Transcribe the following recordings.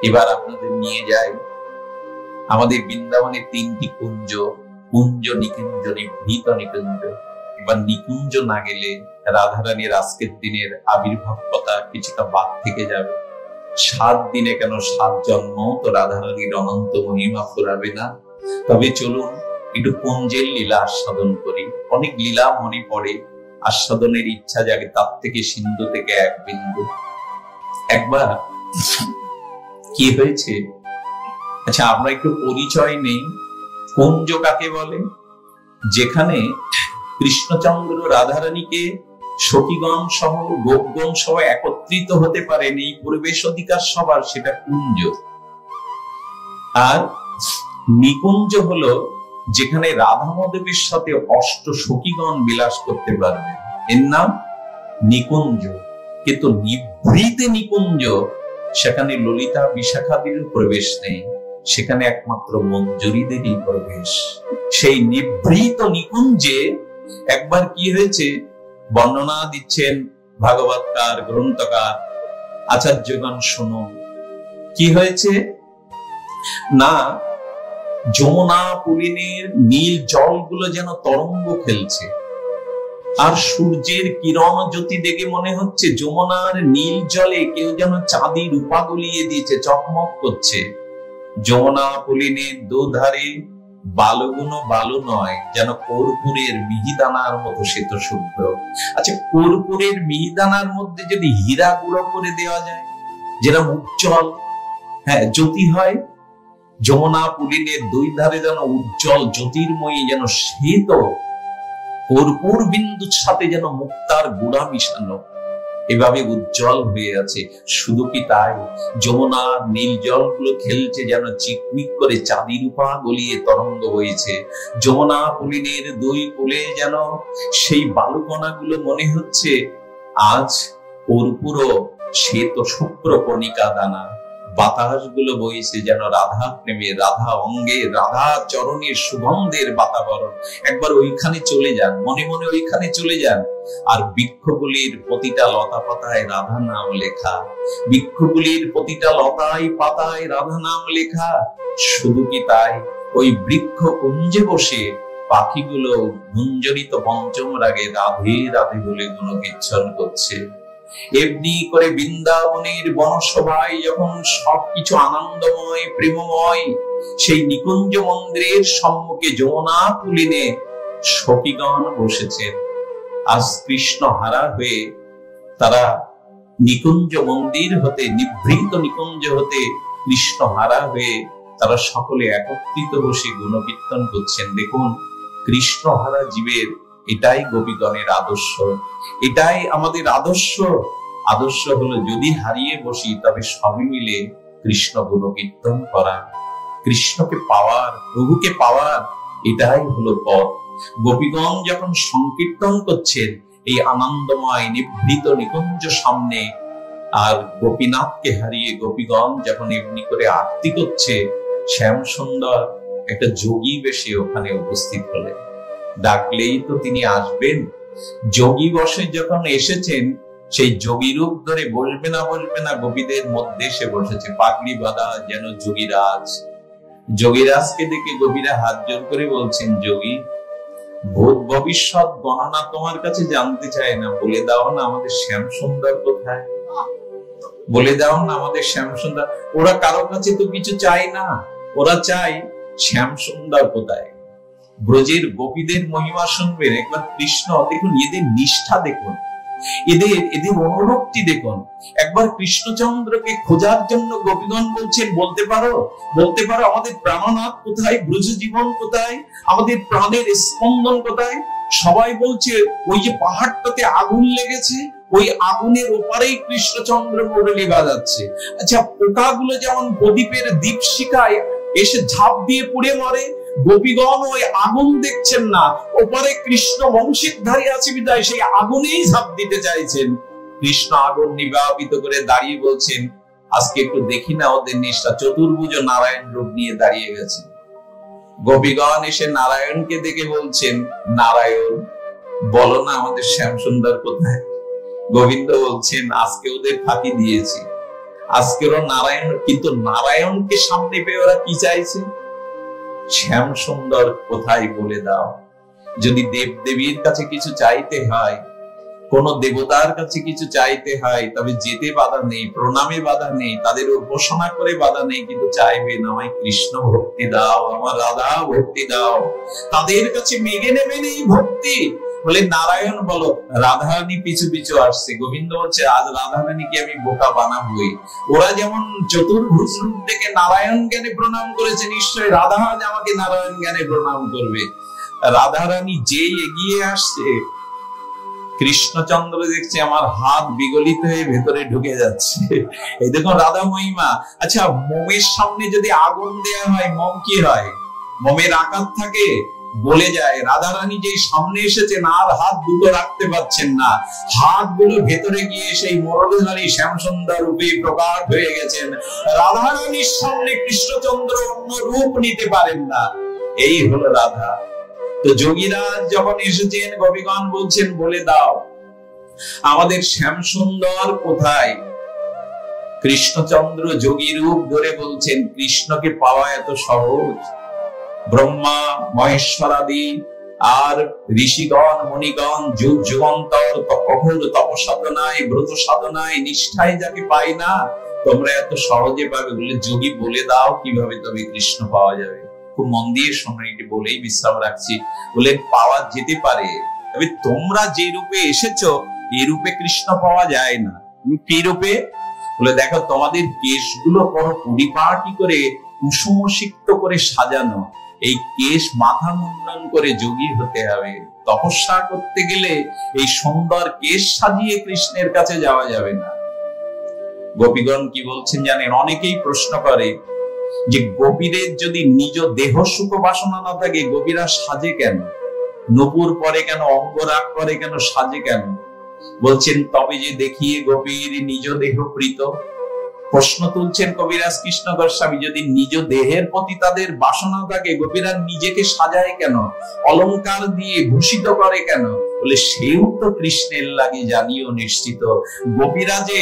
এবার আপনাদের নিয়ে যাই আমাদের বৃন্দাবনের তিনটি কুঞ্জ, কুঞ্জ নিকুঞ্জ নিভৃত নিকুঞ্জ। এবার নিকুঞ্জ না গেলে রাধারানীর আজকের দিনের আবির্ভাব কথা কিছুটা বাদ থেকে যাবে। 7 দিনে কেন 7 জন্ম তো রাধারানীর অনন্ত মহিমা ফুরাবে না। তবে চলুন একটু কুঞ্জের লীলা আস্বাদন করি। অনেক লীলা মনে পড়ে, আস্বাদনের ইচ্ছা জাগে, তার থেকে সিন্ধু থেকে এক বিন্দু। একবার কি হয়েছে, আচ্ছা আমরা একটু পরিচয় নেই। কুঞ্জ কাকে বলে? যেখানে কৃষ্ণচন্দ্র রাধারানীকে সখীগণ সহ গোপগণ সহ একত্রিত হতে পারেন, এই পরিবেশ অধিকার সবার, সেটা কুঞ্জ। আর নিকুঞ্জ হলো যেখানে রাধা মাধবের সাথে অষ্ট সখীগণ বিলাস করতে পারবে, এর নাম নিকুঞ্জ। কিন্তু নিভৃত নিকুঞ্জ, সেখানে ললিতা বিশাখাদের প্রবেশ নেই, সেখানে একমাত্র মঞ্জুরিদেরই প্রবেশ। সেই নিভৃত নিকুঞ্জে একবার কি হয়েছে বর্ণনা দিচ্ছেন ভাগবতকার, গ্রন্থকার, আচার্যগণ শুনুন। কি হয়েছে না, যমুনা পুলিনের নীল জলগুলো যেন তরঙ্গ খেলছে, আর সূর্যের কিরণ জ্যোতি দেখে মনে হচ্ছে যমুনার নীল জলে কেউ যেন চাঁদি রূপা গলিয়ে দিয়েছে, চকমক করছে। যমুনা পুলিনের দুধারে বালুগুলো বালু নয়, যেন কর্পূরের মিহিদানার মতো শ্বেত শুভ্র। আচ্ছা, কর্পূরের মিহিদানার মধ্যে যদি হীরা গুঁড়ো করে দেওয়া যায়, যেরকম উজ্জ্বল জ্যোতি হয়, যমুনা পুলিনের দুই ধারে যেন উজ্জ্বল জ্যোতির্ময়ী, যেন শ্বেত কর্পূর বিন্দুর সাথে যেন মুক্তার গুড়া মিশানো, এভাবে উজ্জ্বল হয়ে আছে। শুধু কি তাই, যমুনার নীল জলগুলো খেলছে যেন চিকমিক করে চাঁদি রূপা গলিয়ে তরঙ্গ হয়েছে। যমুনা পুলিনের দুই কোলে যেন সেই বালুকণাগুলো মনে হচ্ছে আজ কর্পূর শ্বেত শুক্র কণিকা দানা। বাতাসগুলো বইছে যেন রাধা প্রেমে, রাধা অঙ্গে, রাধা চরণের সুগন্ধের বাতাবরণ। একবার ওইখানে চলে যান, মনে মনে ওইখানে চলে যান। আর বৃক্ষগুলির প্রতিটা লতা পাতায় রাধা নাম লেখা, বৃক্ষগুলির প্রতিটা লতায় পাতায় রাধা নাম লেখা। শুধু কি তাই, ওই বৃক্ষ কুঞ্জে বসে পাখিগুলো গুঞ্জরিত পঞ্চম রাগে রাধে রাধে বলে গুণকীর্তন করছে। এমনি করে বৃন্দাবনের বনসভায় যখন সবকিছু আনন্দময় প্রেমময়, সেই নিকুঞ্জ মন্দিরের সম্মুখে যমুনা পুলিনে সখীগণ বসেছেন। আজ কৃষ্ণ হারা হয়ে তারা নিকুঞ্জ মন্দির হতে, নিভৃত নিকুঞ্জ হতে কৃষ্ণ হারা হয়ে তারা সকলে একত্রিত বসে গুণকীর্তন করছেন। দেখুন, কৃষ্ণ হারা জীবের এটাই গোপীগণের আদর্শ, এটাই আমাদের আদর্শ। আদর্শ হলো যদি হারিয়ে বসি তবে সবাই মিলে কৃষ্ণ গুণকীর্তন করা, কৃষ্ণকে পাওয়ার, প্রভুকে পাওয়ার, এটাই হলো পথ। গোপীগণ যখন সংকীর্তন করছেন এই আনন্দময় নিভৃত নিকুঞ্জ সামনে, আর গোপীনাথকে হারিয়ে গোপীগণ যখন এমনি করে আরতি করছে, শ্যাম সুন্দর একটা যোগী বেশে ওখানে উপস্থিত হলেন। ডাকলেই তো তিনি আসবেন। যোগী বসে যখন এসেছেন, সেই যোগী রূপ ধরে বসবে না গোপীদের মধ্যে সে বসেছে, পাগড়ি বাঁধা যেন যোগীরাজ। যোগীরাজকে দেখে গোপীরা হাত জোর করে বলছেন, যোগী, ভূত ভবিষ্যৎ গণনা তোমার কাছে জানতে চায় না, বলে দাও না আমাদের শ্যাম সুন্দর কোথায়, বলে দাও না আমাদের শ্যাম সুন্দর। ওরা কারো কাছে তো কিছু চায় না, ওরা চায় শ্যাম সুন্দর কোথায়। ব্রজের গোপীদের মহিমা শুনবেন একবার। কৃষ্ণ দেখুন, এদের নিষ্ঠা দেখুন, এদের অনুরক্তি দেখুন। একবার কৃষ্ণচন্দ্রকে খোঁজার জন্য গোপীগণ বলছেন, বলতে পারো আমাদের প্রাণনাথ কোথায়, ব্রজ জীবন কোথায়, আমাদের প্রাণের স্পন্দন কোথায়? সবাই বলছে ওই যে পাহাড়টাতে আগুন লেগেছে, ওই আগুনের ওপারেই কৃষ্ণচন্দ্র মুরলী বাজাচ্ছে। আচ্ছা, পোকাগুলো যেমন প্রদীপের দীপশিখায় এসে ঝাঁপ দিয়ে পুড়ে মরে, গোপীগণ ওই আগুন দেখছেন না, ওপারে কৃষ্ণ বংশীধারী আছে বিদায় সেই আগুনেই ঝাঁপ দিতে চাইছেন। কৃষ্ণ আগুন নিবাপিত করে দাঁড়িয়ে বলছেন, আজকে একটু দেখি না ওদের নিষ্ঠা। চতুর্ভুজ নারায়ণ রূপ নিয়ে দাঁড়িয়ে গেছে। গোপীগণ এসে নারায়ণকে দেখে বলছেন, নারায়ণ, বলো না আমাদের শ্যাম সুন্দর কোথায়? গোবিন্দ বলছেন, আজকে ওদের ফাঁকি দিয়েছি, আজকেরও নারায়ণ, কিন্তু নারায়ণকে সামনে পেয়ে ওরা কি চাইছে? শ্যাম সুন্দর কোথায় বলে দাও। যদি দেব দেবীর কাছে কিছু চাইতে হয়, কোন দেবতার কাছে কিছু চাইতে হয়, তবে যেতে বাধা নেই, প্রণামে বাধা নেই, তাদের উপাসনা করে বাধা নেই, কিন্তু চাইবেন আমায় কৃষ্ণ ভক্তি দাও, আমার রাধা ভক্তি দাও। তাদের কাছে মেগে নেবেন এই ভক্তি। বলে নারায়ণ বলো, রাধারানী পিছু পিছু আসছে। গোবিন্দ বলছে আজ রাধারানীকে আমি বোকা বানাবই। ওরা যেমন চতুর্ভুজ রূপ দেখে নারায়ণ জ্ঞানে প্রণাম করেছে, নিশ্চয়ই রাধা আজ আমাকে নারায়ণ জ্ঞানে প্রণাম করবে। রাধারানী যেই এগিয়ে আসছে, কৃষ্ণচন্দ্র দেখছে আমার হাত বিগলিত হয়ে ভেতরে ঢুকে যাচ্ছে। এই দেখুন রাধা মহিমা। আচ্ছা, মোমের সামনে যদি আগুন দেয়া হয়, মোম কি হয়? মোমের আকার থাকে, বলে যায়। রাধারানী যে সামনে এসেছেন, আর হাত দুটো রাখতে পারছেন না, হাতগুলো ভেতরে গিয়ে সেই মরণধারী শ্যামসুন্দর রূপে প্রকাশ হয়ে গেছেন। রাধারানীর সামনে কৃষ্ণচন্দ্র অন্য রূপ নিতে পারেন না। এই হলো রাধা। তো যোগীরাজ যখন এসেছেন, গোপীগণ বলছেন বলে দাও আমাদের শ্যামসুন্দর কোথায়? কৃষ্ণচন্দ্র যোগী রূপ ধরে বলছেন কৃষ্ণকে পাওয়া এত সহজ? ব্রহ্মা মহেশ্বরাদি আর ঋষিগণ মুনিগণ যুগ যুগান্তর কঠোর তপসাধনায় ব্রত সাধনায় নিষ্ঠায় যাকে পাই না, তোমরা এত সহজে পাবে? বলে যোগী বলে দাও কিভাবে তবে কৃষ্ণ পাওয়া যাবে। খুব মন দিয়ে শোনো, এটি বলেই বিশ্রাম রাখছি। বলে পাওয়া যেতে পারে, তবে তোমরা যে রূপে এসেছো এই রূপে কৃষ্ণ পাওয়া যায় না। কি রূপে? বলে দেখো তোমাদের কেশগুলো বড় পরিপাটি করে কুসুম সিক্ত করে সাজানো, এই কেশ মাথা মুন্ডন করে যোগী হতে হবে। তপস্যা করতে গেলে এই সুন্দর কেশ সাজিয়ে কৃষ্ণের কাছে যাওয়া যাবে না। গোপীগণ কি বলছেন জানেন? অনেকেই প্রশ্ন করে যে গোপীদের যদি নিজ দেহ সুখ বাসনা না থাকে, গোপীরা সাজে কেন? নূপুর পরে কেন? অঙ্গরাগ করে কেন? সাজে কেন? বলছেন তবে যে দেখিয়ে গোপীর নিজ দেহ প্রীত। প্রশ্ন তুলছেন কবিরাজ কৃষ্ণ গোস্বামী, যদি নিজ দেহের প্রতি তাদের বাসনা থাকে, গোপীরা নিজেকে সাজায় কেন? অলংকার দিয়ে ভূষিত করে কেন? বলে সেও তো কৃষ্ণের লাগি জানিও নিশ্চিত। গোপীরা যে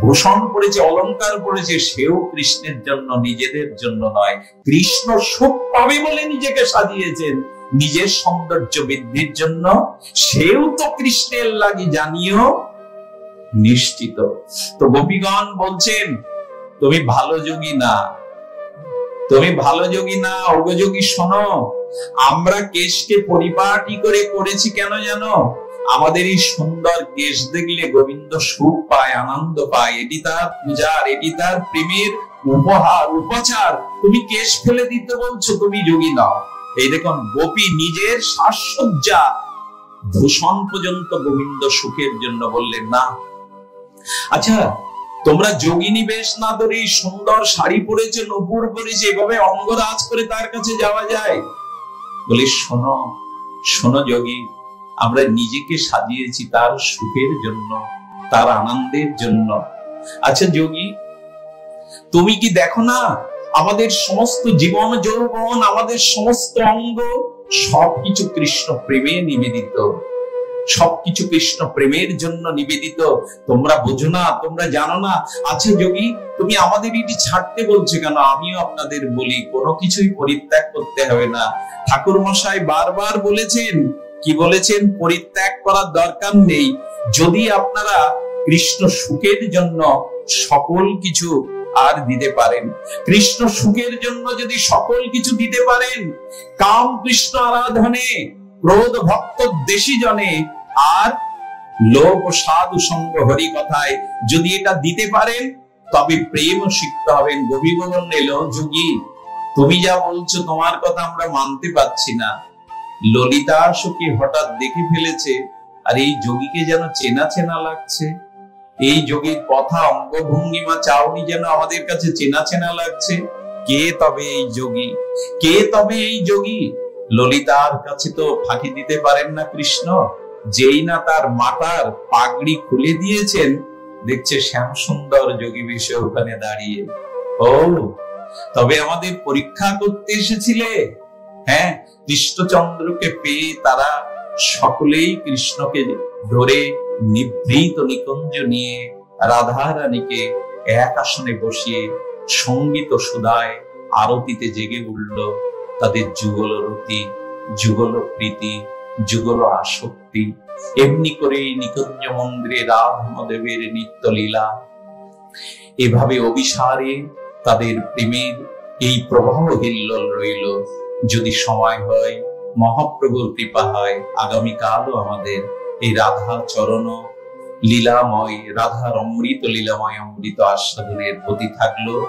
ভূষণ পড়েছে, অলংকার পড়েছে, সেও কৃষ্ণের জন্য, নিজেদের জন্য নয়। কৃষ্ণ সুখ পাবে বলে নিজেকে সাজিয়েছেন, নিজের সৌন্দর্য বৃদ্ধির জন্য। সেও তো কৃষ্ণের লাগি জানিও নিশ্চিত। তো গোপীগণ বলছেন তুমি ভালো যোগী না, তুমি ভালো যোগী না। অগযোগী শোনো, আমরা কেশকে পরিপাটি করে করেছি কেন জানো? আমাদের এই সুন্দর কেশ দেখলে গোবিন্দ সুখ পায়, আনন্দ পায়। এটি তার পূজার, এটি তার প্রেমের উপহার, উপচার। তুমি কেশ ফেলে দিতে বলছো, তুমি যোগী নাও। এই দেখুন গোপী নিজের সাজসজ্জা ভূষণ পর্যন্ত গোবিন্দ সুখের জন্য বললেন না। আচ্ছা, তোমরা যোগিনী বেশ না ধরে সুন্দর শাড়ি পরেছে, নূপুর পরেছে, এভাবে অঙ্গরাজ করে তার কাছে যাওয়া যায়? বলে শোনো শোনো যোগী, আমরা নিজেকে সাজিয়েছি তার সুখের জন্য, তার আনন্দের জন্য। আচ্ছা যোগী, তুমি কি দেখো না আমাদের সমস্ত জীবন যৌবন, আমাদের সমস্ত অঙ্গ সবকিছু কৃষ্ণ প্রেমে নিবেদিত, সবকিছু কৃষ্ণ প্রেমের জন্য নিবেদিত। তোমরা বোঝো না, তোমরা জানো না। আচ্ছা যোগী, তুমি আমাদের এটি ছাড়তে বলছো কেন? আমিও আপনাদের বলি, কোনো কিছুই পরিত্যাগ করতে হবে না। ঠাকুর মশাই বারবার বলেছেন, কি বলেছেন? পরিত্যাগ করার দরকার নেই। যদি আপনারা কৃষ্ণ সুখের জন্য সকল কিছু আর দিতে পারেন, কৃষ্ণ সুখের জন্য যদি সকল কিছু দিতে পারেন, কাম কৃষ্ণ আরাধনে, ক্রোধ ভক্ত দেশী জনে, আর লোভ সাধু সঙ্গ হরি কথায় যদি এটা দিতে পারেন, তবে প্রেম শিখতে হবেন। গোপী বললেন যোগী, তুমি যা বলছো তোমার কথা আমরা মানতে পারছি না। ললিতা সখী হঠাৎ দেখে ফেলেছে, আর এই যোগীকে যেন চেনা চেনা লাগছে। এই যোগীর কথা, অঙ্গভঙ্গিমা, চাউনি যেন আমাদের কাছে চেনা চেনা লাগছে। কে তবে এই যোগী? কে তবে এই যোগী? ললিতার কাছে তো ফাঁকি দিতে পারেন না কৃষ্ণ। যেই না তার মাথার পাগড়ি খুলে দিয়েছেন, দেখছে শ্যাম সুন্দর যোগী বেশে ওখানে দাঁড়িয়ে। ও, তবে আমাদের পরীক্ষা করতে এসেছিলে? হ্যাঁ, কৃষ্ণচন্দ্রকে পেয়ে তারা সকলেই কৃষ্ণকে ধরে নিভৃত নিকুঞ্জ নিয়ে রাধা রানীকে এক আসনে বসিয়ে সঙ্গীত সুধায় আরতিতে জেগে উঠল তাদের যুগল রতি, যুগল প্রীতি, যুগল আসক্তি। এমনি করেই নিকুঞ্জ মন্দিরে রাধাদেবের নিত্য লীলা। এভাবে অভিসারে তাদের প্রেমের এই প্রবাহ হিল্লোল রইল। যদি সময় হয়, মহাপ্রভুর কৃপা হয়, আগামীকালও আমাদের এই রাধা চরণ লীলাময়, রাধার অমৃত লীলাময় অমৃত আস্বাদনের প্রতি থাকলো।